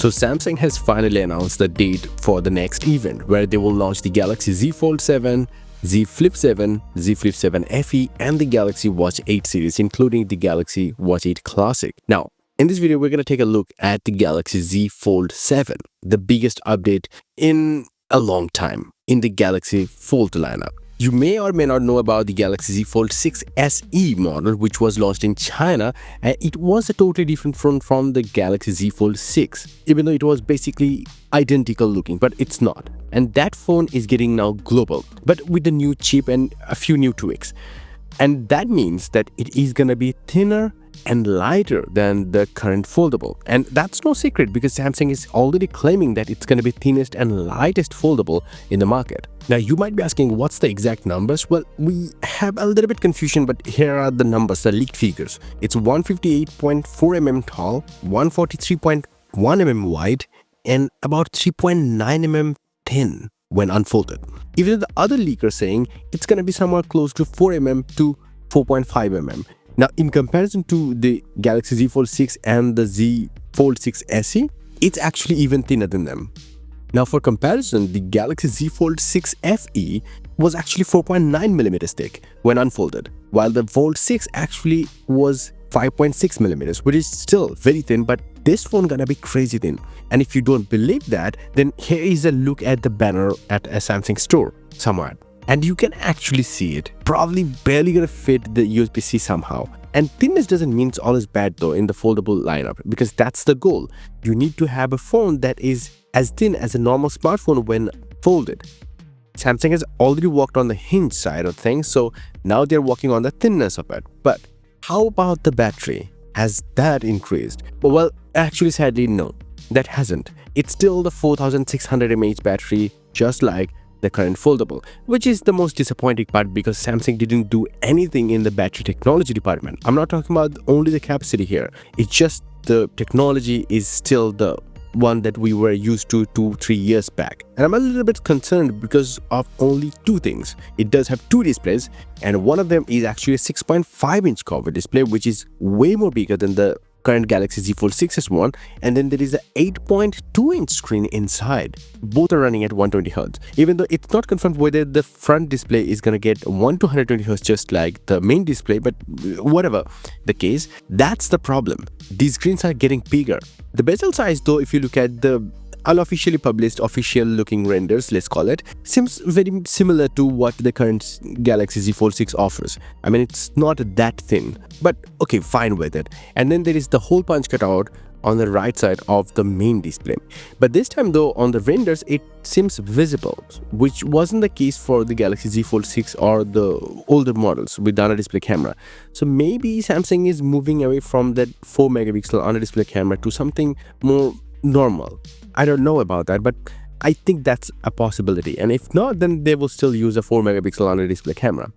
So Samsung has finally announced the date for the next event where they will launch the Galaxy Z Fold 7, Z Flip 7, Z Flip 7 FE and the Galaxy Watch 8 series, including the Galaxy Watch 8 Classic. Now, in this video, we're going to take a look at the Galaxy Z Fold 7, the biggest update in a long time in the Galaxy Fold lineup. You may or may not know about the Galaxy Z Fold 6 SE model, which was launched in China, and it was a totally different phone from the Galaxy Z Fold 6, even though it was basically identical looking, but it's not. And that phone is getting now global, but with a new chip and a few new tweaks. And that means that it is gonna be thinner and lighter than the current foldable. And that's no secret because Samsung is already claiming that it's gonna be thinnest and lightest foldable in the market. Now you might be asking what's the exact numbers? Well, we have a little bit confusion, but here are the numbers, the leaked figures. It's 158.4 mm tall, 143.1 mm wide, and about 3.9 mm thin when unfolded. Even the other leaker saying it's gonna be somewhere close to 4 mm to 4.5 mm. Now, in comparison to the Galaxy Z Fold 6 and the Z Fold 6 SE, it's actually even thinner than them. Now, for comparison, the Galaxy Z Fold 6 FE was actually 4.9mm thick when unfolded, while the Fold 6 actually was 5.6mm, which is still very thin, but this phone gonna be crazy thin. And if you don't believe that, then here is a look at the banner at a Samsung store somewhere. And you can actually see it. Probably barely gonna fit the USB-C somehow. And thinness doesn't mean it's always bad though in the foldable lineup, because that's the goal. You need to have a phone that is as thin as a normal smartphone when folded. Samsung has already worked on the hinge side of things, so now they're working on the thinness of it. But how about the battery? Has that increased? Well, actually sadly no, that hasn't. It's still the 4600 mAh battery, just like the current foldable, which is the most disappointing part because Samsung didn't do anything in the battery technology department. I'm not talking about only the capacity here. It's just the technology is still the one that we were used to 2-3 years back. And I'm a little bit concerned because of only two things. It does have two displays, and one of them is actually a 6.5-inch cover display, which is way more bigger than the current Galaxy Z Fold 6's one, and then there is a 8.2-inch screen inside. Both are running at 120Hz. Even though it's not confirmed whether the front display is gonna get 1 to 120Hz just like the main display, but whatever the case, that's the problem. These screens are getting bigger. The bezel size though, if you look at the unofficially published official looking renders, let's call it, seems very similar to what the current Galaxy Z Fold 6 offers. I mean, it's not that thin, but okay, fine with it. And then there is the hole punch cutout on the right side of the main display. But this time though, on the renders, it seems visible, which wasn't the case for the Galaxy Z Fold 6 or the older models with the under-display camera. So maybe Samsung is moving away from that 4 megapixel under-display camera to something more normal. I don't know about that, but I think that's a possibility. And if not, then they will still use a 4 megapixel under display camera.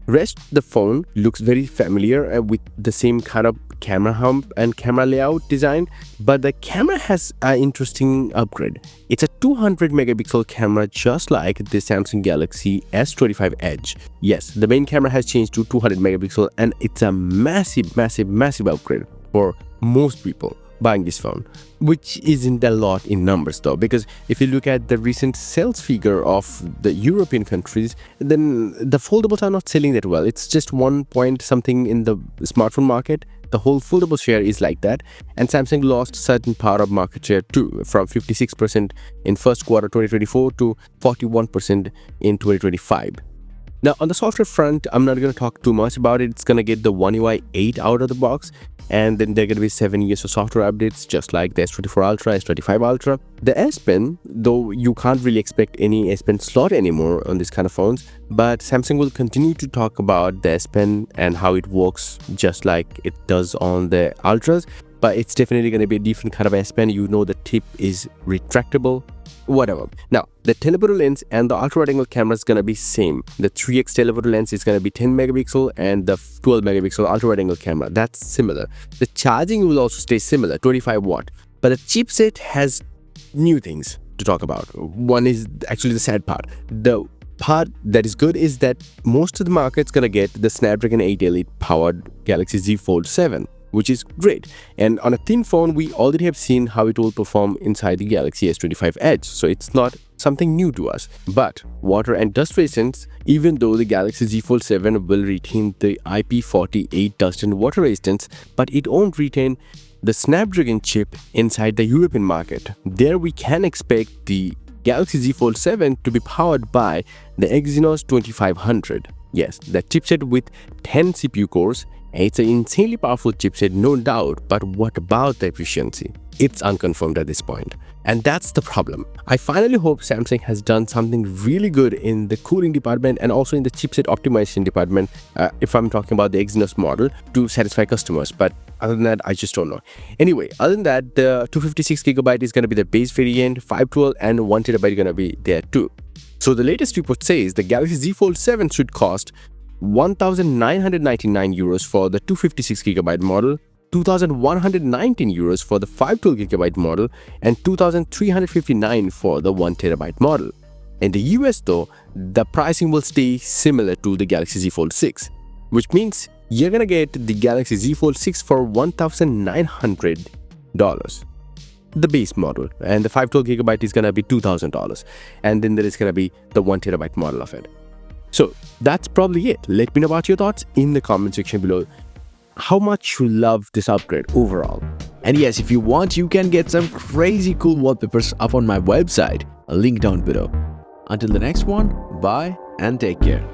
Rest, the phone looks very familiar with the same kind of camera hump and camera layout design, but the camera has an interesting upgrade. It's a 200 megapixel camera just like the Samsung Galaxy S25 Edge. Yes, the main camera has changed to 200 megapixel and it's a massive upgrade for most people buying this phone, which isn't a lot in numbers though, because if you look at the recent sales figure of the European countries, then the foldables are not selling that well. It's just 1 point something in the smartphone market. The whole foldable share is like that, and Samsung lost certain part of market share too, from 56% in first quarter 2024 to 41% in 2025. Now on the software front, I'm not going to talk too much about it. It's going to get the One UI 8 out of the box, and then there are going to be 7 years of software updates just like the S24 Ultra, S25 Ultra. The S Pen, though you can't really expect any S Pen slot anymore on these kind of phones, but Samsung will continue to talk about the S Pen and how it works just like it does on the Ultras, but it's definitely going to be a different kind of S Pen. You know, the tip is retractable, whatever. Now, the telephoto lens and the ultra-wide-angle camera is gonna be same. The 3x telephoto lens is gonna be 10 megapixel and the 12 megapixel ultra-wide-angle camera, that's similar. The charging will also stay similar, 25 watt. But the chipset has new things to talk about. One is actually the sad part. The part that is good is that most of the market's gonna get the Snapdragon 8 Elite powered Galaxy Z Fold 7. which is great. And on a thin phone, we already have seen how it will perform inside the Galaxy S25 Edge, so it's not something new to us. But water and dust resistance, even though the Galaxy Z Fold 7 will retain the IP48 dust and water resistance, but it won't retain the Snapdragon chip inside the European market. There we can expect the Galaxy Z Fold 7 to be powered by the Exynos 2500. Yes, that chipset with 10 CPU cores. It's an insanely powerful chipset, no doubt, but what about the efficiency? It's unconfirmed at this point. And that's the problem. I finally hope Samsung has done something really good in the cooling department and also in the chipset optimization department, if I'm talking about the Exynos model, to satisfy customers. But other than that, I just don't know. Anyway, other than that, the 256GB is going to be the base variant, 512 and 1TB is going to be there too. So the latest report says the Galaxy Z Fold 7 should cost 1,999 euros for the 256GB model, 2,119 euros for the 512GB model, and 2,359 for the 1TB model. In the US though, the pricing will stay similar to the Galaxy Z Fold 6, which means you're gonna get the Galaxy Z Fold 6 for $1,900. The base model, and the 512GB is gonna be $2,000, and then there is gonna be the 1TB model of it. So that's probably it. Let me know about your thoughts in the comment section below. How much you love this upgrade overall. And yes, if you want, you can get some crazy cool wallpapers up on my website. A link down below. Until the next one, bye and take care.